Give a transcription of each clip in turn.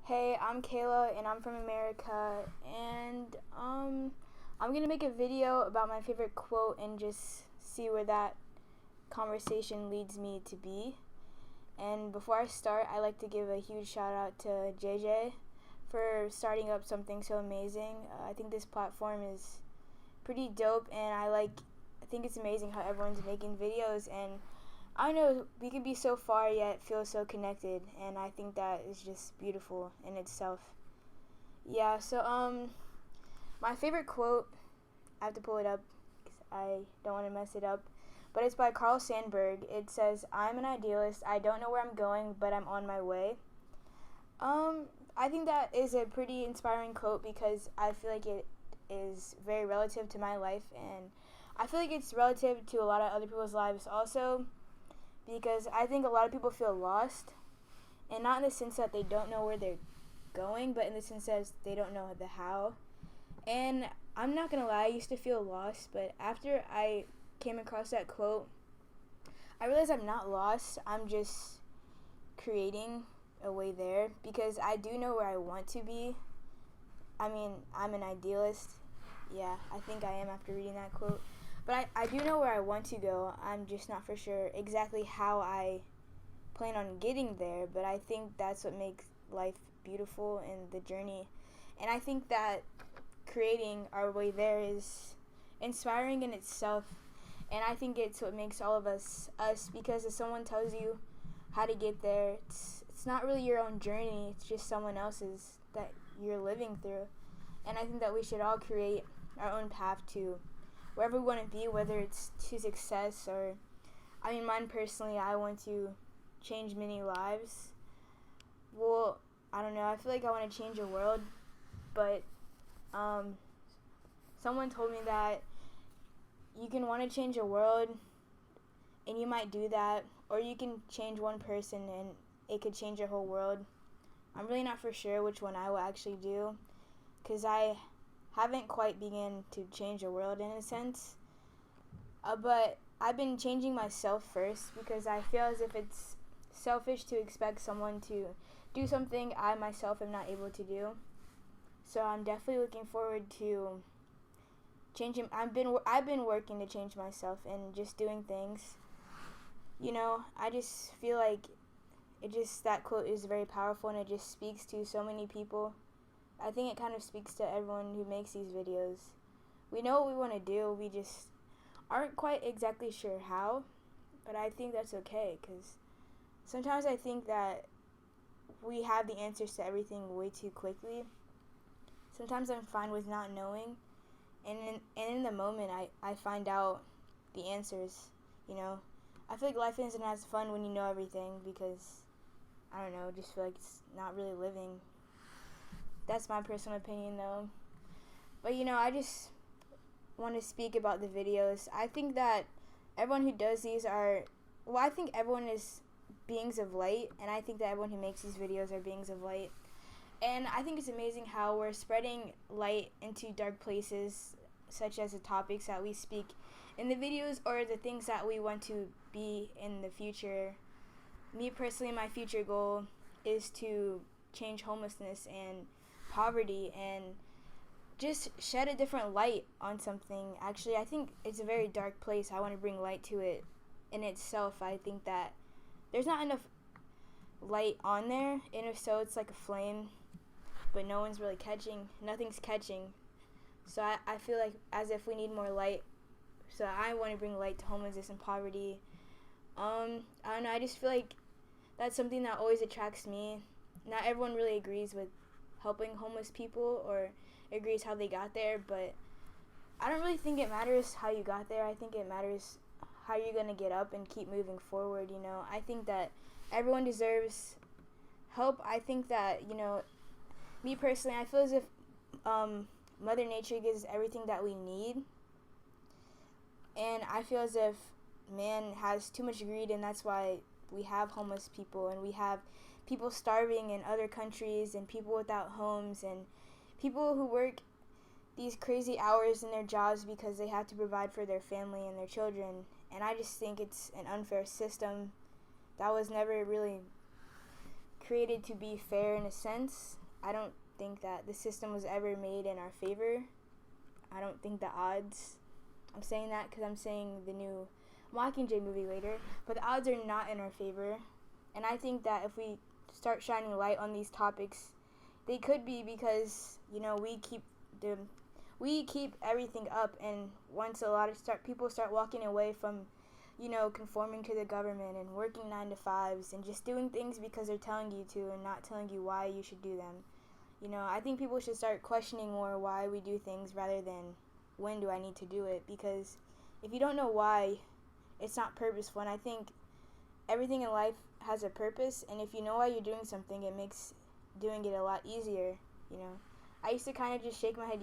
Hey, I'm Kayla and I'm from America and I'm gonna make a video about my favorite quote and just see where that conversation leads me to be. And before I start, I like to give a huge shout out to JJ for starting up something so amazing. I think this platform is pretty dope and I think it's amazing how everyone's making videos, and I know we can be so far yet feel so connected, and I think that is just beautiful in itself. Yeah, so my favorite quote, I have to pull it up because I don't want to mess it up, but it's by Carl Sandburg. It says, "I'm an idealist. I don't know where I'm going, but I'm on my way." I think that is a pretty inspiring quote because I feel like it is very relative to my life, and I feel like it's relative to a lot of other people's lives also, because I think a lot of people feel lost, and not in the sense that they don't know where they're going, but in the sense that they don't know the how. And I'm not gonna lie, I used to feel lost, but after I came across that quote, I realized I'm not lost. I'm just creating a way there because I do know where I want to be. I mean, I'm an idealist. Yeah, I think I am after reading that quote. But I do know where I want to go. I'm just not for sure exactly how I plan on getting there, but I think that's what makes life beautiful and the journey. And I think that creating our way there is inspiring in itself. And I think it's what makes all of us us, because if someone tells you how to get there, it's not really your own journey, it's just someone else's that you're living through. And I think that we should all create our own path to wherever we want to be, whether it's to success or, I mean, mine personally, I want to change many lives. Well, I don't know, I feel like I want to change the world, but someone told me that you can want to change the world and you might do that, or you can change one person and it could change your whole world. I'm really not for sure which one I will actually do, because I haven't quite begun to change the world in a sense. But I've been changing myself first, because I feel as if it's selfish to expect someone to do something I myself am not able to do. So I'm definitely looking forward to changing. I've been working to change myself and just doing things. I just feel like that quote is very powerful, and it just speaks to so many people. I think it kind of speaks to everyone who makes these videos. We know what we want to do, we just aren't quite exactly sure how, but I think that's okay, because sometimes I think that we have the answers to everything way too quickly. Sometimes I'm fine with not knowing, and in the moment I find out the answers, I feel like life isn't as fun when you know everything, because, I don't know, just feel like it's not really living. That's my personal opinion, though. But, I just want to speak about the videos. I think that everyone who does these I think everyone is beings of light, and I think that everyone who makes these videos are beings of light. And I think it's amazing how we're spreading light into dark places, such as the topics that we speak in the videos or the things that we want to be in the future. Me personally, my future goal is to change homelessness and poverty and just shed a different light on something. Actually, I think it's a very dark place. I want to bring light to it in itself. I think that there's not enough light on there, and if so, it's like a flame, but nothing's catching. So I feel like as if we need more light. So I want to bring light to homelessness and poverty. I don't know, I just feel like that's something that always attracts me. Not everyone really agrees with helping homeless people or agrees how they got there, but I don't really think it matters how you got there. I think it matters how you're going to get up and keep moving forward. I think that everyone deserves help. I think that, me personally, I feel as if Mother Nature gives everything that we need, and I feel as if man has too much greed, and that's why we have homeless people, and we have people starving in other countries, and people without homes, and people who work these crazy hours in their jobs because they have to provide for their family and their children. And I just think it's an unfair system that was never really created to be fair in a sense. I don't think that the system was ever made in our favor. I don't think the odds, I'm saying that because I'm saying the new Mockingjay movie later, but the odds are not in our favor. And I think that if we start shining light on these topics, they could be because, we keep everything up, and once people start walking away from, conforming to the government and working 9 to 5s and just doing things because they're telling you to and not telling you why you should do them. I think people should start questioning more why we do things rather than when do I need to do it, because if you don't know why, it's not purposeful. And I think everything in life has a purpose, and if you know why you're doing something, it makes doing it a lot easier. I used to kind of just shake my head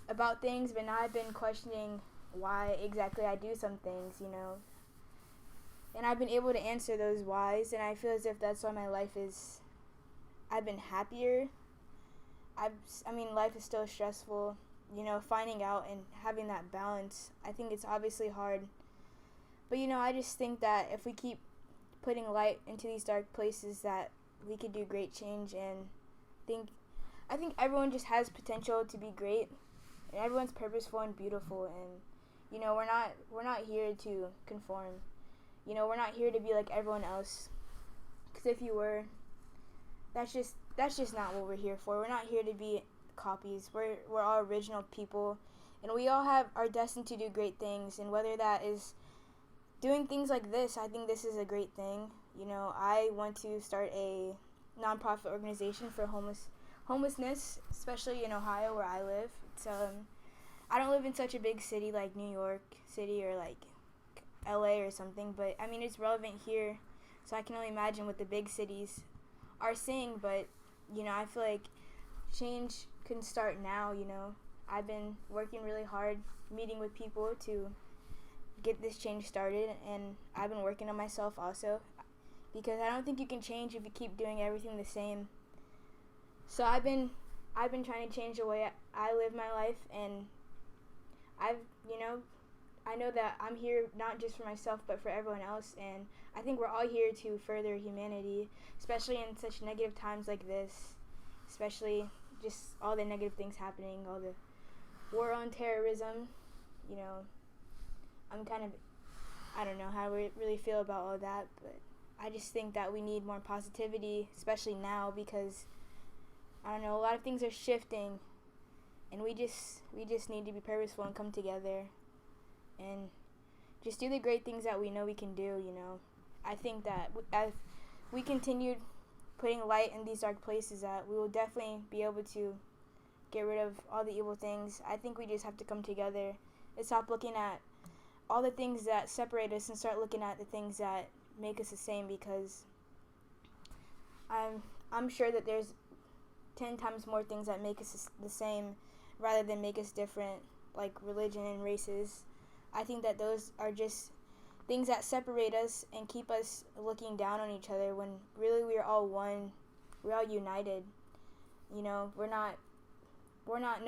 about things, but now I've been questioning why exactly I do some things, and I've been able to answer those whys, and I feel as if that's why my life is, I've been happier. Life is still stressful, finding out and having that balance. I think it's obviously hard, but I just think that if we keep putting light into these dark places, that we could do great change. And I think everyone just has potential to be great, and everyone's purposeful and beautiful, and we're not here to conform. We're not here to be like everyone else, because if you were, that's just not what we're here for. We're not here to be copies. We're all original people, and we all are destined to do great things. And whether that is doing things like this, I think this is a great thing. I want to start a nonprofit organization for homelessness, especially in Ohio where I live. It's I don't live in such a big city like New York City or like LA or something, but it's relevant here, so I can only imagine what the big cities are seeing. But I feel like change can start now. I've been working really hard, meeting with people to get this change started, and I've been working on myself also, because I don't think you can change if you keep doing everything the same. So I've been trying to change the way I live my life, and I know that I'm here not just for myself but for everyone else, and I think we're all here to further humanity, especially in such negative times like this, especially just all the negative things happening, all the war on terrorism. I don't know how I really feel about all that, but I just think that we need more positivity, especially now, because a lot of things are shifting, and we just need to be purposeful and come together and just do the great things that we know we can do. I think that as we continued putting light in these dark places, that we will definitely be able to get rid of all the evil things. I think we just have to come together and stop looking at all the things that separate us and start looking at the things that make us the same, because I'm sure that there's 10 times more things that make us the same rather than make us different, like religion and races. I think that those are just things that separate us and keep us looking down on each other, when really we are all one. We're all united. No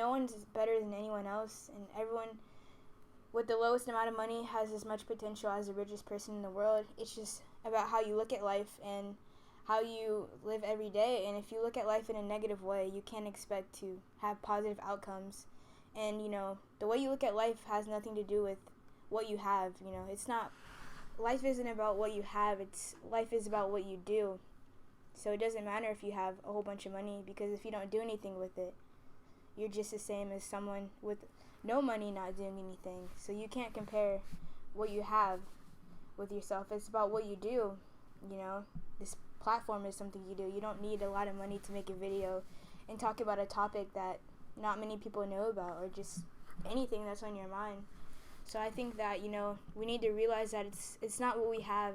one's better than anyone else, and everyone with the lowest amount of money has as much potential as the richest person in the world. It's just about how you look at life and how you live every day. And if you look at life in a negative way, you can't expect to have positive outcomes. And the way you look at life has nothing to do with what you have. It's not, life isn't about what you have, life is about what you do. So it doesn't matter if you have a whole bunch of money, because if you don't do anything with it, you're just the same as someone with no money not doing anything. So you can't compare what you have with yourself. It's about what you do. This platform is something you do. You don't need a lot of money to make a video and talk about a topic that not many people know about, or just anything that's on your mind. So I think that we need to realize that it's not what we have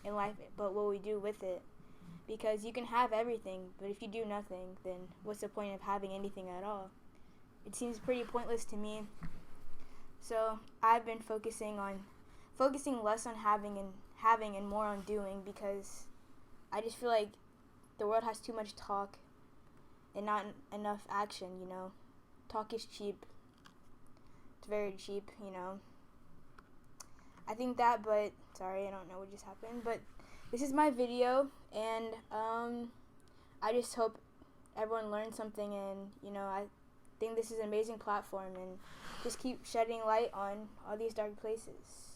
in life, but what we do with it. Because you can have everything, but if you do nothing, then what's the point of having anything at all? It seems pretty pointless to me. So I've been focusing less on having and more on doing, because I just feel like the world has too much talk and not enough action. Talk is cheap. It's very cheap. I think that, but sorry, I don't know what just happened. But this is my video, and I just hope everyone learned something, and I think this is an amazing platform, and just keep shedding light on all these dark places.